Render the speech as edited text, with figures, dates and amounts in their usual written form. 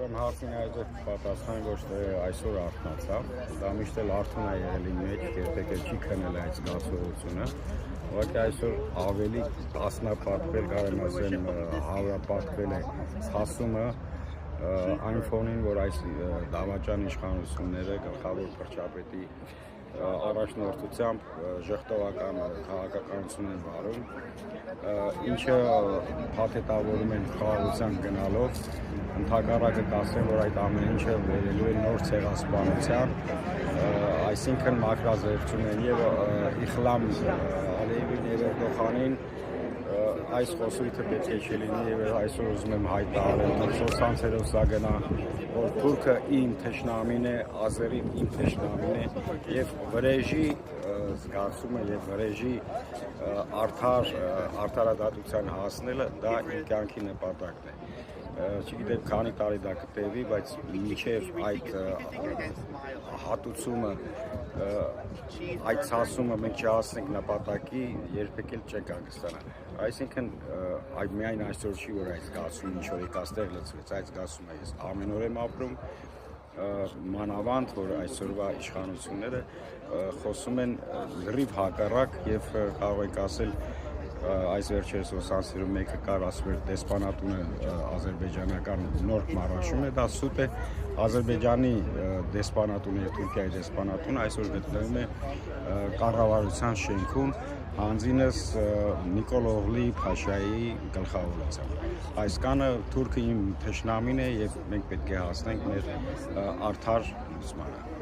Ուրեմն հարցին այդպես պատասխան ոչ թե այսօր արթնացավ, դա միշտ էլ արթուն է եղել իմ մեջ, երբեք էլ չի քնել այդ զգացողությունը, ուղղակի այսօր ավելի տասնապատկվել, կարեմ ասեմ, հարյուրապատկվել է սպասումը այն ֆոնին, որ այս դավաճան իշխանությունները գլխավոր վարչապետի առաջնորդությամբ ժխտողական քաղաքականություն են վարում, ինչը փաթեթավորում են խաղաղության գնալով, ընդհակառակը կասեմ, որ այդ ամեն ինչը վերելու է նոր ցեղասպանության, այսինքն մաքրազերծում են եւ Իխլամ Ալիևին եւ Էրդողանին այս խոսույթը պետք է չլինի եւ այսօր ուզում եմ հայտարարել, որ սոցցանցերով սա գնա, որ Թուրքը իմ թշնամին է, Ազերին իմ թշնամին է եւ վրեժի զգացումը եւ վրեժի արդարադատության հասնելը դա իմ կյանքի նպատակն է։ Չգիտեմ քանի տարի դա կտևի, բայց մինչև այդ հատուցումը, այդ ցասումը մենք չհասնենք նպատակի, երբեք էլ չենք հանգստանա։ Այսինքն միայն այսօր չի, որ այդ զգացումը ինչ-որ եկաստեղ լցվեց, այդ զգացումը ես ամեն օր եմ ապրում, մանավանդ, որ այսօրվա իշխանությունները խոսում են լրիվ հակառակ եւ կարող ենք ասել այս վերջերս սոցցանցերում մեկը կար ասում էր դեսպանատունը ադրբեջանական նոր մարաշում է, դա սուտ է, Ադրբեջանի դեսպանատունը եւ Թուրքիայի դեսպանատունը այսօր գտնվում է կառավարության շենքում հանձինս Նիկոլօղլի Փաշայի գլխավորությամբ։ Այս կանը Թուրքը իմ թշնամին է եւ մենք պետք է հասնենք մեր արդար լուսմանը։